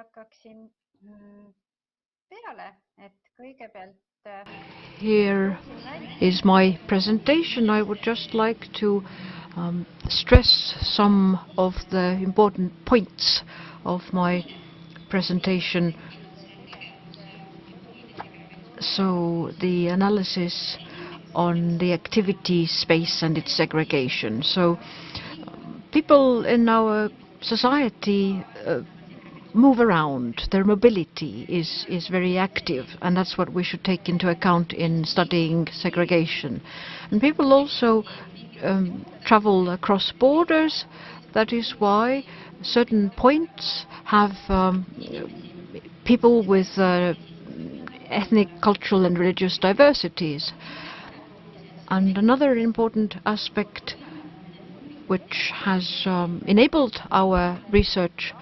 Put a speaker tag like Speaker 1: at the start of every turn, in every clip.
Speaker 1: hakkaksin peale, et kõigepealt
Speaker 2: Here is my presentation. I would just like to stress some of the important points of my presentation. So the analysis on the activity space and its segregation. So people in our society move around. Their mobility is very active, and that's what we should take into account in studying segregation. And people also travel across borders. That is why certain points have people with ethnic, cultural and religious diversities. And another important aspect which has enabled our research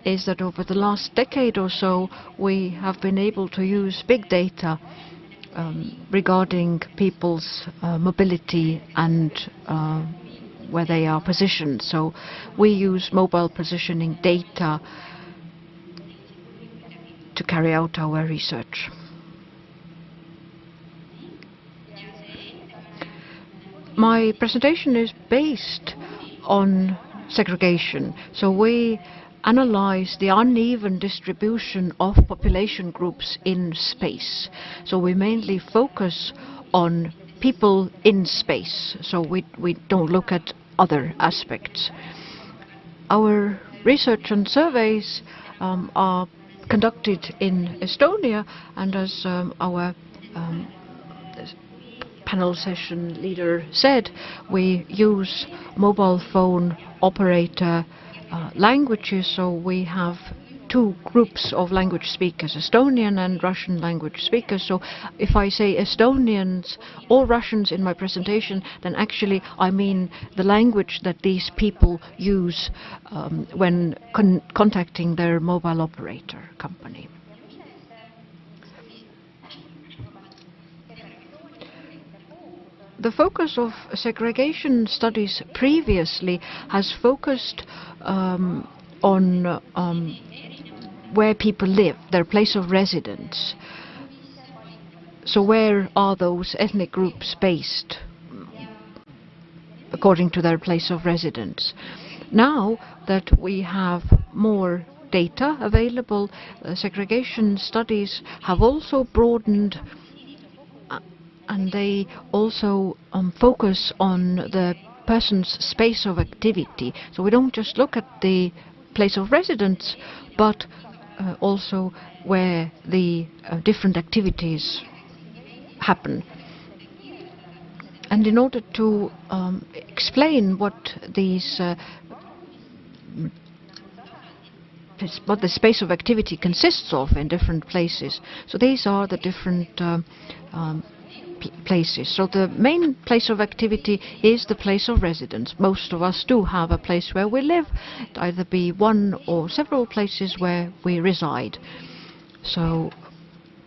Speaker 2: is that over the last decade or so we have been able to use big data regarding people's mobility and where they are positioned. So we use mobile positioning data to carry out our research. My presentation is based on segregation. So we analyze the uneven distribution of population groups in space. So we mainly focus on people in space. So we don't look at other aspects. Our research and surveys are conducted in Estonia, and as our panel session leader said, we use mobile phone operator languages. So we have two groups of language speakers, Estonian and Russian language speakers. So if I say Estonians or Russians in my presentation, then actually I mean the language that these people use when contacting their mobile operator company. The focus of segregation studies previously has focused on where people live, their place of residence. So where are those ethnic groups based according to their place of residence? Now that we have more data available, segregation studies have also broadened, and they also focus on the person's space of activity. So we don't just look at the place of residence, but also where the different activities happen. And in order to explain what what the space of activity consists of in different places, so these are the different places. So the main place of activity is the place of residence. Most of us do have a place where we live. It either be one or several places where we reside. So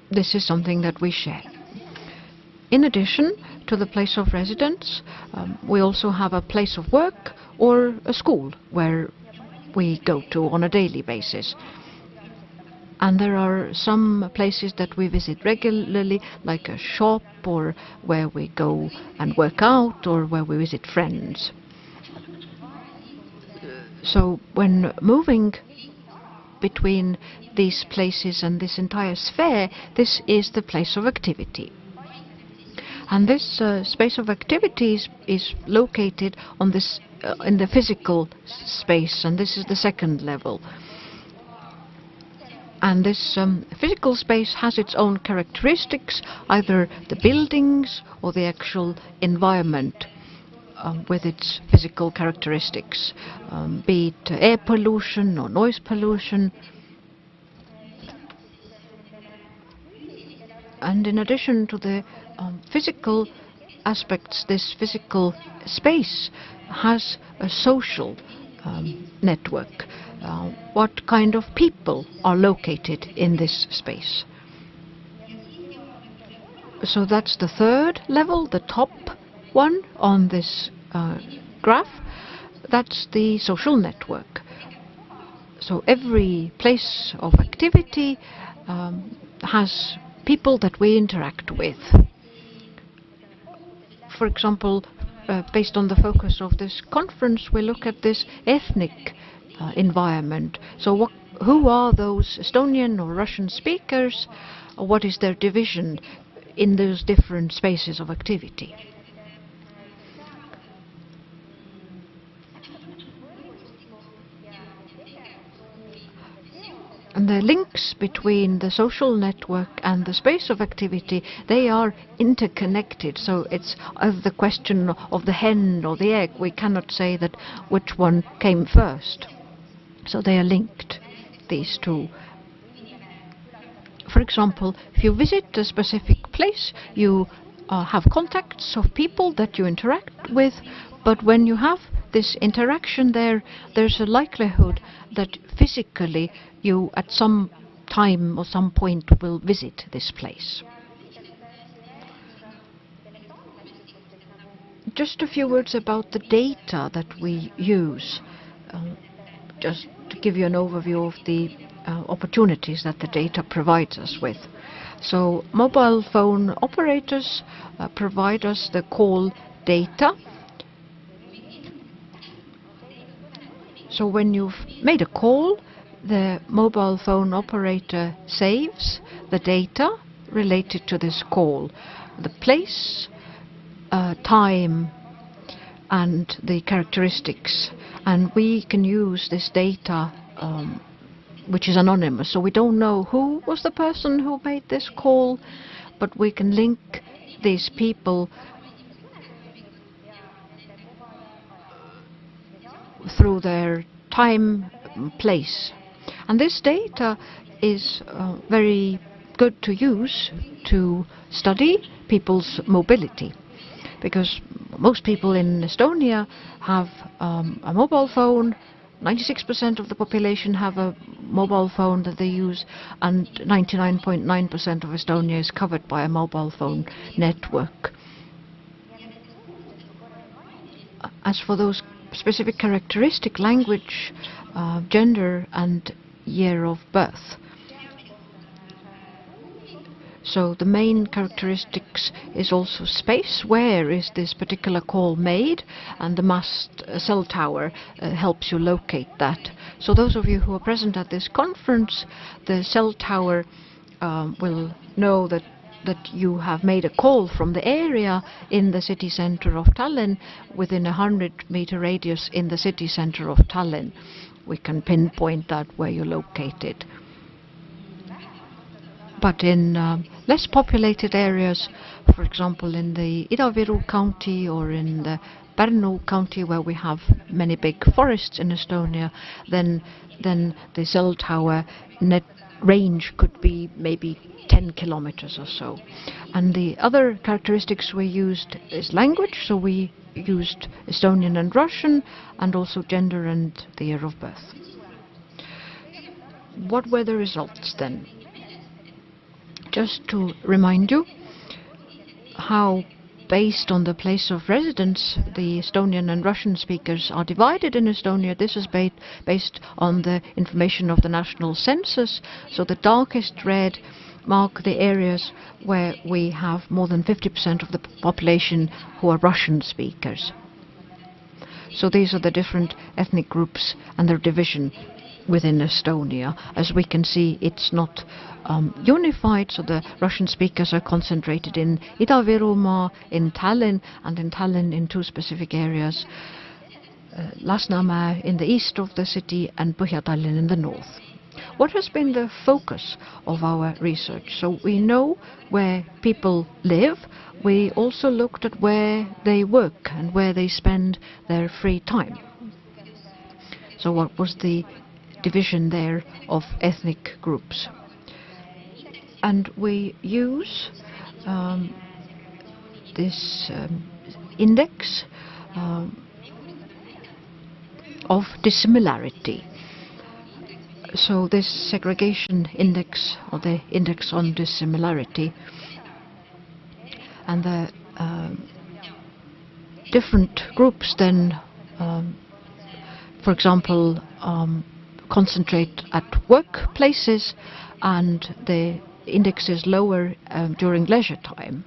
Speaker 2: this is something that we share. In addition to the place of residence, we also have a place of work or a school where we go to on a daily basis. And there are some places that we visit regularly, like a shop, or where we go and work out, or where we visit friends. So when moving between these places and this entire sphere, this is the place of activity. And this space of activities is located on this in the physical space, and this is the second level. And this physical space has its own characteristics, either the buildings or the actual environment with its physical characteristics, be it air pollution or noise pollution. And in addition to the physical aspects, this physical space has a social network. What kind of people are located in this space? So that's the third level, the top one on this graph. That's the social network. So every place of activity has people that we interact with. For example, based on the focus of this conference, we look at this ethnic environment. So who are those Estonian or Russian speakers? What is their division in those different spaces of activity? And the links between the social network and the space of activity, they are interconnected. So it's the question of the hen or the egg. We cannot say that which one came first. So they are linked, these two. For example, if you visit a specific place, you have contacts of people that you interact with, but when you have this interaction there's a likelihood that physically you at some time or some point will visit this place. Just a few words about the data that we use, just to give you an overview of the opportunities that the data provides us with. So mobile phone operators provide us the call data. So when you've made a call, the mobile phone operator saves the data related to this call, the place, time, and the characteristics. And we can use this data which is anonymous, so we don't know who was the person who made this call, but we can link these people through their time, place. And this data is very good to use to study people's mobility, because most people in Estonia have a mobile phone. 96% of the population have a mobile phone that they use, and 99.9% of Estonia is covered by a mobile phone network. As for those specific characteristic, language, gender and year of birth. So the main characteristics is also space. Where is this particular call made? And the mast cell tower helps you locate that. So those of you who are present at this conference, the cell tower will know that you have made a call from the area in the city center of Tallinn within a 100-meter radius in the city center of Tallinn. We can pinpoint that where you're located. But in less populated areas, for example in the Ida-Viru county or in the Pärnu county, where we have many big forests in Estonia, then the cell tower net range could be maybe 10 kilometers or so. And the other characteristics we used is language, so we used Estonian and Russian, and also gender and the year of birth. What were the results then? Just to remind you how, based on the place of residence, the Estonian and Russian speakers are divided in Estonia. This is based on the information of the national census. So the darkest red mark the areas where we have more than 50% of the population who are Russian speakers. So these are the different ethnic groups and their division within Estonia. As we can see, it's not unified, so the Russian speakers are concentrated in Ida-Virumaa, in Tallinn, and in Tallinn in two specific areas, Lasnamäe in the east of the city and Põhja-Tallinn in the north. What has been the focus of our research? So we know where people live. We also looked at where they work and where they spend their free time. So what was the division there of ethnic groups? And we use this index of dissimilarity. So this segregation index, or the index on dissimilarity, and the different groups then, for example, concentrate at workplaces, and the index is lower during leisure time.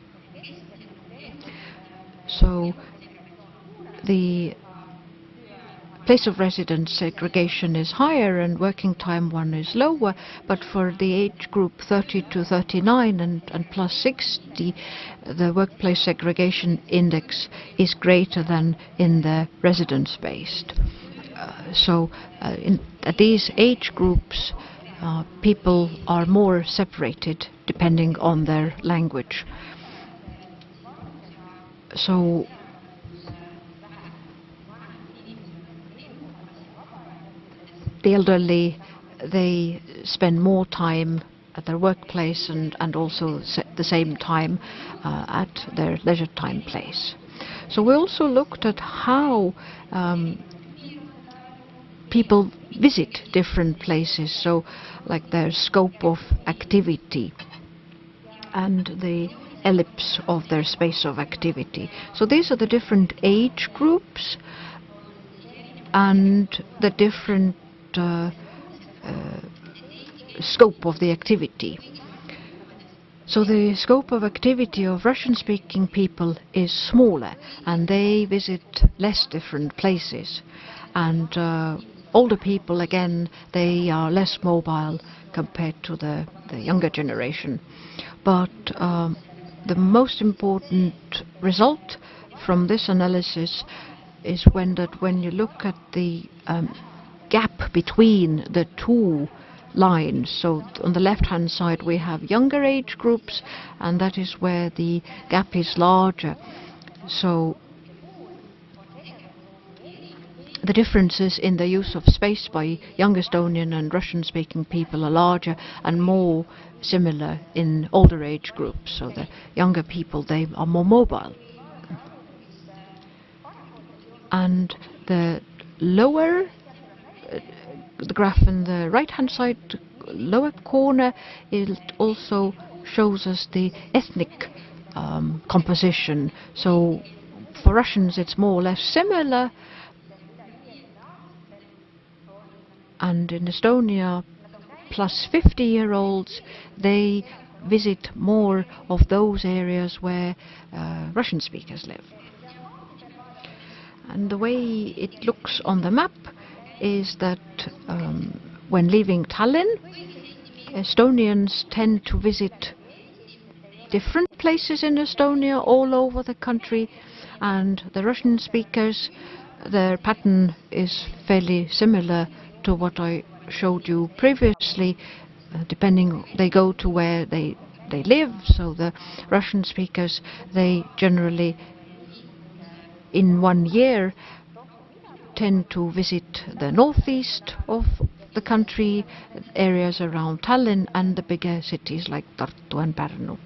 Speaker 2: So the place of residence segregation is higher and working time one is lower, but for the age group 30 to 39 and plus 60, the workplace segregation index is greater than in the residence-based. In these age groups, people are more separated depending on their language. So the elderly, they spend more time at their workplace and also the same time at their leisure time place. So we also looked at how people visit different places, so like their scope of activity and the ellipse of their space of activity. So these are the different age groups and the different scope of the activity. So the scope of activity of Russian-speaking people is smaller, and they visit less different places. And older people, again, they are less mobile compared to the younger generation. But the most important result from this analysis is when you look at the gap between the two lines. So on the left hand side we have younger age groups, and that is where the gap is larger. So the differences in the use of space by young Estonian and Russian speaking people are larger and more similar in older age groups. So the younger people, they are more mobile. And the lower the graph in the right hand side lower corner, it also shows us the ethnic composition. So for Russians it's more or less similar, and in Estonia plus 50-year-olds, they visit more of those areas where Russian speakers live. And the way it looks on the map is that when leaving Tallinn, Estonians tend to visit different places in Estonia all over the country, and the Russian speakers, their pattern is fairly similar to what I showed you previously. Depending, they go to where they live. So the Russian speakers, they generally in 1 year tend to visit the northeast of the country, areas around Tallinn and the bigger cities like Tartu and Pärnu.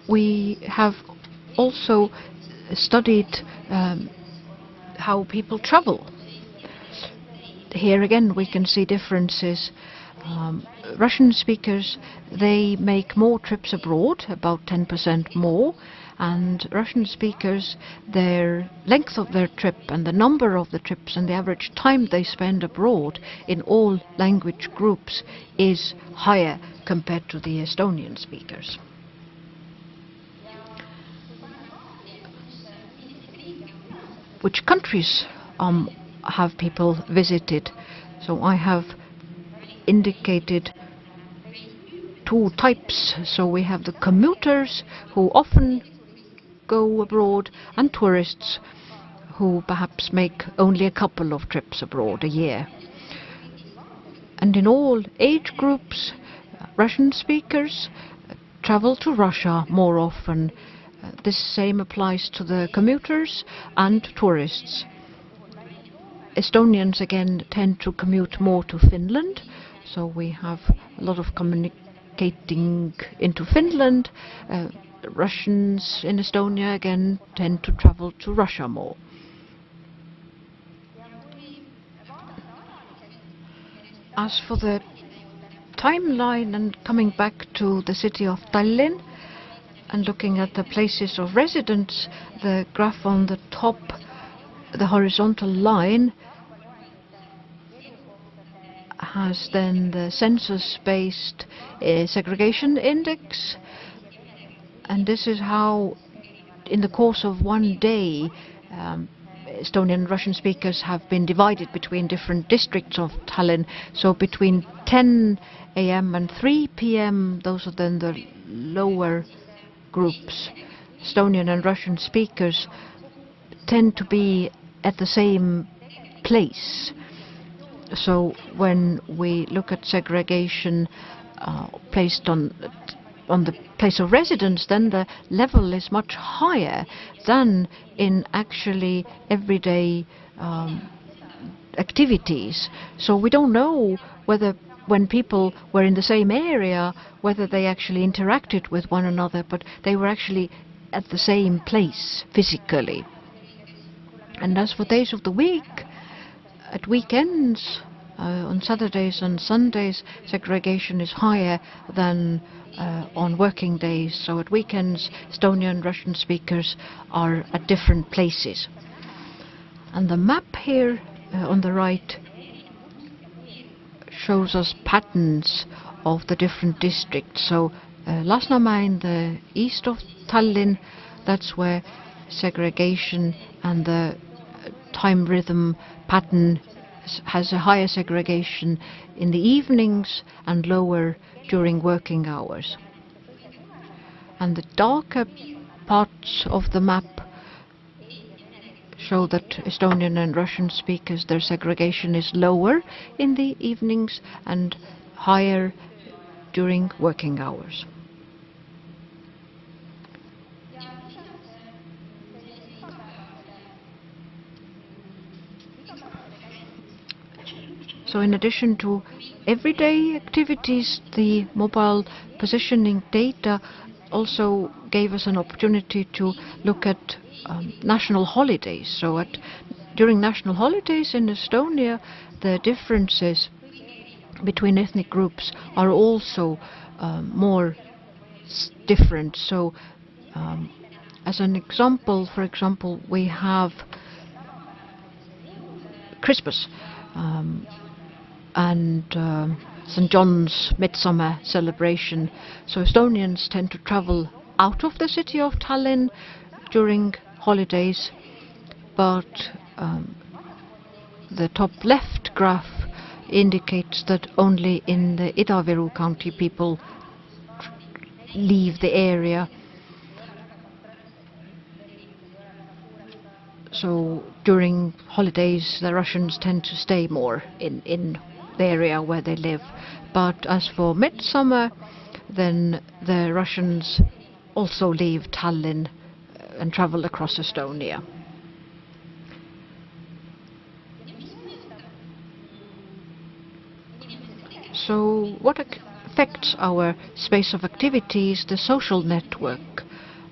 Speaker 2: We have also studied how people travel. Here again we can see differences. Russian speakers, they make more trips abroad, about 10% more, and Russian speakers, their length of their trip and the number of the trips and the average time they spend abroad in all language groups is higher compared to the Estonian speakers. Which countries have people visited? So I have indicated two types. So we have the commuters who often go abroad, and tourists who perhaps make only a couple of trips abroad a year. And in all age groups, Russian speakers travel to Russia more often. This same applies to the commuters and tourists. Estonians again tend to commute more to Finland, so we have a lot of communicating into Finland. Russians in Estonia again tend to travel to Russia more. As for the timeline, and coming back to the city of Tallinn and looking at the places of residence, the graph on the top the horizontal line has then the census-based segregation index, and this is how in the course of one day Estonian and Russian speakers have been divided between different districts of Tallinn. So between 10 a.m. and 3 p.m. those are then the lower groups. Estonian and Russian speakers tend to be at the same place. So when we look at segregation placed on the place of residence, then the level is much higher than in actually everyday activities. So we don't know whether when people were in the same area, whether they actually interacted with one another, but they were actually at the same place physically. And as for days of the week, at weekends, on Saturdays and Sundays, segregation is higher than on working days. So at weekends, Estonian and Russian speakers are at different places. And the map here on the right shows us patterns of the different districts. So Lasnamäe in the east of Tallinn, that's where segregation and the time rhythm pattern has a higher segregation in the evenings and lower during working hours. And the darker parts of the map show that Estonian and Russian speakers, their segregation is lower in the evenings and higher during working hours. So in addition to everyday activities, the mobile positioning data also gave us an opportunity to look at national holidays. So during national holidays in Estonia, the differences between ethnic groups are also more different. So as an example, for example, we have Christmas and St. John's Midsummer celebration. So Estonians tend to travel out of the city of Tallinn during holidays, but the top left graph indicates that only in the Ida-Viru County people leave the area. So during holidays the Russians tend to stay more in the area where they live. But as for midsummer, then the Russians also leave Tallinn and travel across Estonia. So what affects our space of activity is the social network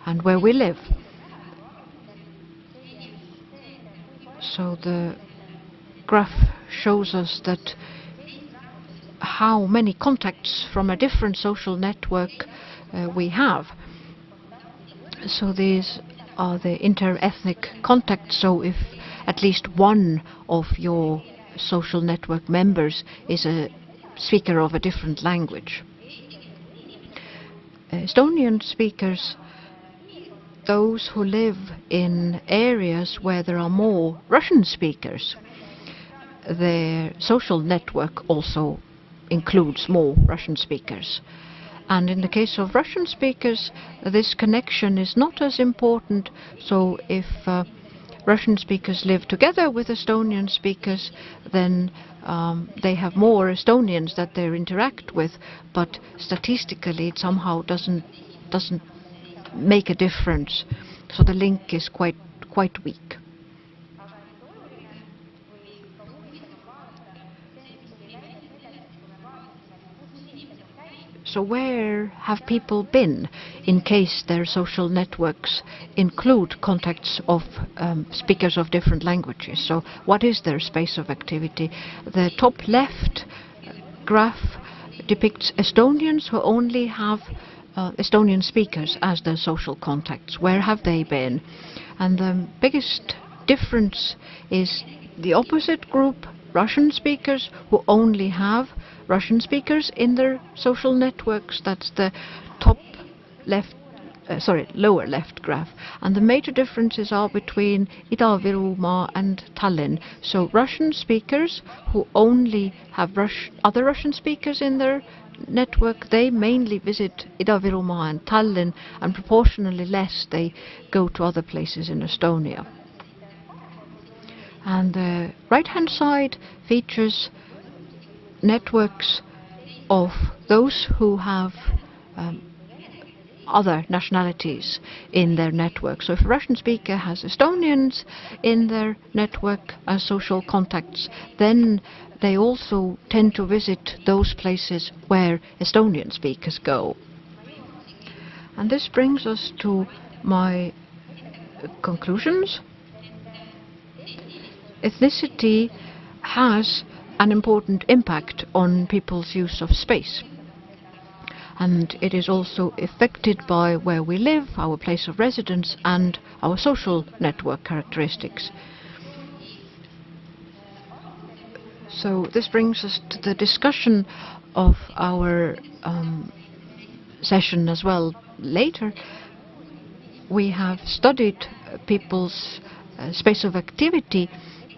Speaker 2: and where we live. So the graph shows us that how many contacts from a different social network we have. So these are the inter-ethnic contacts. So if at least one of your social network members is a speaker of a different language. Estonian speakers, those who live in areas where there are more Russian speakers, their social network also includes more Russian speakers. And in the case of Russian speakers, this connection is not as important. So if Russian speakers live together with Estonian speakers, then they have more Estonians that they interact with, but statistically it somehow doesn't make a difference. So the link is quite weak. So where have people been in case their social networks include contacts of speakers of different languages? So what is their space of activity? The top left graph depicts Estonians who only have Estonian speakers as their social contacts. Where have they been? And the biggest difference is the opposite group, Russian speakers, who only have Russian speakers in their social networks. That's the top left, lower left graph. And the major differences are between Ida-Virumaa and Tallinn. So Russian speakers who only have other Russian speakers in their network, they mainly visit Ida-Virumaa and Tallinn, and proportionally less they go to other places in Estonia. And the right-hand side features networks of those who have other nationalities in their network. So if a Russian speaker has Estonians in their network as social contacts, then they also tend to visit those places where Estonian speakers go. And this brings us to my conclusions. Ethnicity has an important impact on people's use of space. And it is also affected by where we live, our place of residence, and our social network characteristics. So this brings us to the discussion of our session as well later. We have studied people's space of activity,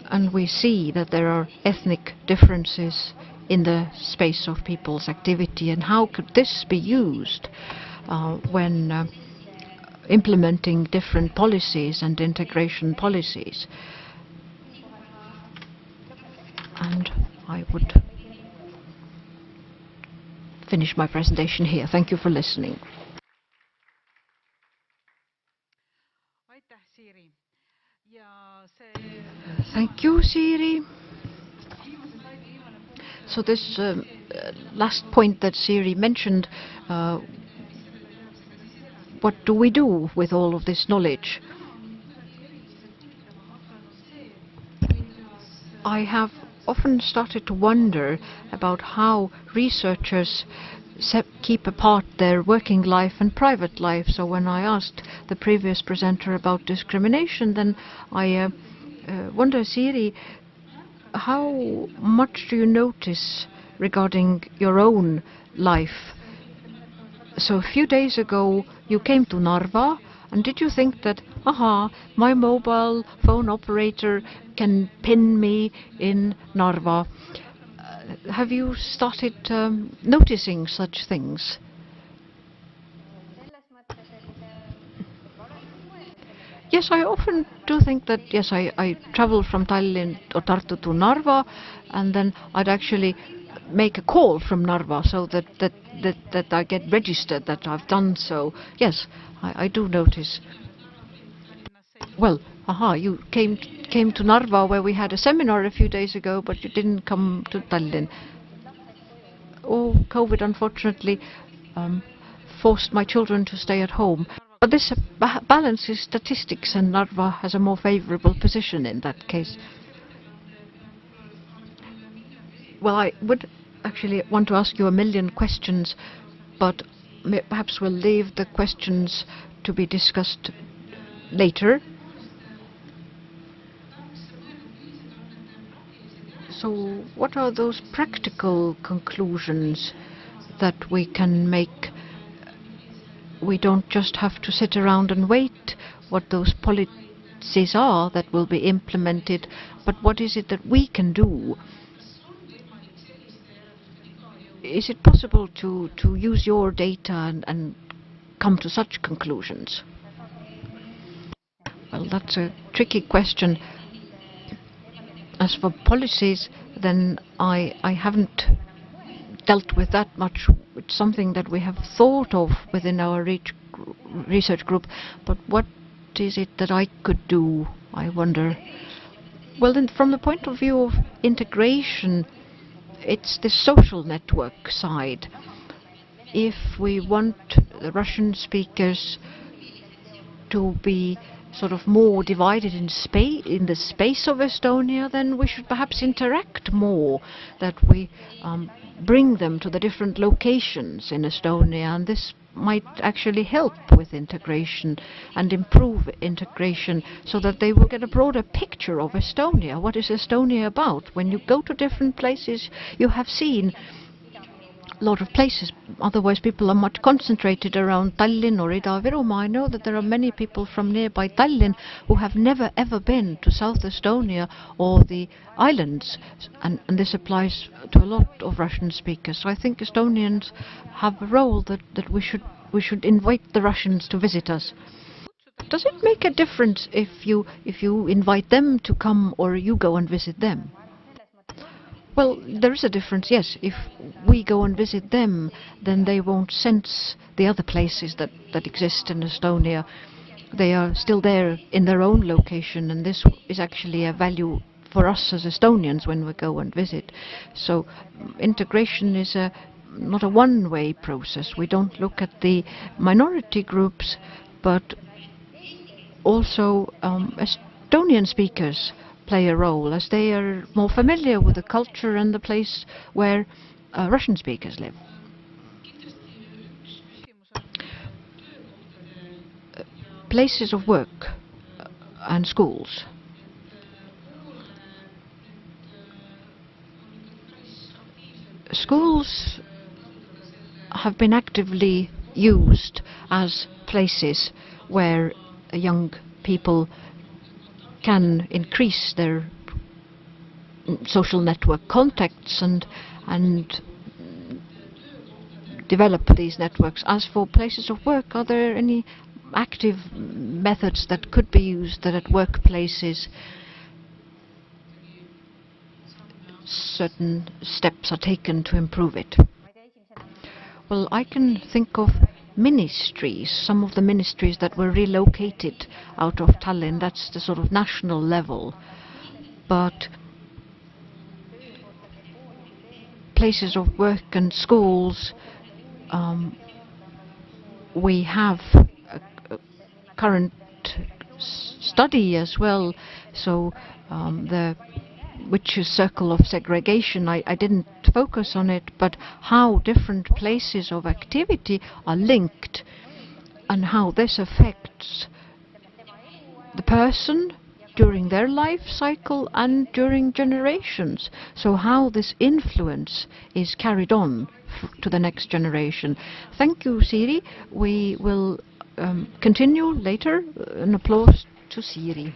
Speaker 2: and we see that there are ethnic differences in the space of people's activity, and how could this be used when implementing different policies and integration policies. And I would finish my presentation here. Thank you for listening. Thank you, Siiri. So this last point that Siiri mentioned, what do we do with all of this knowledge? I have often started to wonder about how researchers keep apart their working life and private life. So when I asked the previous presenter about discrimination, then I wonder, Siiri, how much do you notice regarding your own life? So a few days ago you came to Narva, and did you think that, my mobile phone operator can pin me in Narva? Have you started noticing such things? Yes, I often do think that, yes, I travel from Tallinn or Tartu to Narva, and then I'd actually make a call from Narva so that I get registered that I've done so. Yes, I do notice. Well, you came to Narva where we had a seminar a few days ago, but you didn't come to Tallinn. Oh, COVID unfortunately forced my children to stay at home. But this balances statistics, and Narva has a more favorable position in that case. Well, I would actually want to ask you a million questions, but perhaps we'll leave the questions to be discussed later. So what are those practical conclusions that we can make? We don't just have to sit around and wait what those policies are that will be implemented, but what is it that we can do? Is it possible to use your data and come to such conclusions? Well, that's a tricky question. As for policies, then I haven't dealt with that much. It's something that we have thought of within our research group, but what is it that I could do, I wonder? Well, then, from the point of view of integration, it's the social network side. If we want the Russian speakers to be sort of more divided in the space of Estonia, then we should perhaps interact more, that we bring them to the different locations in Estonia, and this might actually help with integration and improve integration, so that they will get a broader picture of Estonia. What is Estonia about? When you go to different places, you have seen a lot of places. Otherwise, people are much concentrated around Tallinn or Ida-Virumaa. I know that there are many people from nearby Tallinn who have never ever been to South Estonia or the islands, and this applies to a lot of Russian speakers. So I think Estonians have a role that we should invite the Russians to visit us. Does it make a difference if you invite them to come or you go and visit them? Well, there is a difference, yes. If we go and visit them, then they won't sense the other places that exist in Estonia. They are still there in their own location, and this is actually a value for us as Estonians when we go and visit. So integration is not a one-way process. We don't look at the minority groups, but also Estonian speakers play a role, as they are more familiar with the culture and the place where Russian speakers live. Places of work and schools. Schools have been actively used as places where young people can increase their social network contacts and develop these networks. As for places of work, are there any active methods that could be used that at workplaces certain steps are taken to improve it? Well, I can think of ministries, some of the ministries that were relocated out of Tallinn. That's the sort of national level. But places of work and schools, we have a current study as well. So the vicious circle of segregation, I didn't focus on it, but how different places of activity are linked and how this affects the person during their life cycle and during generations. So how this influence is carried on to the next generation. Thank you, Siiri. We will continue later. An applause to Siiri.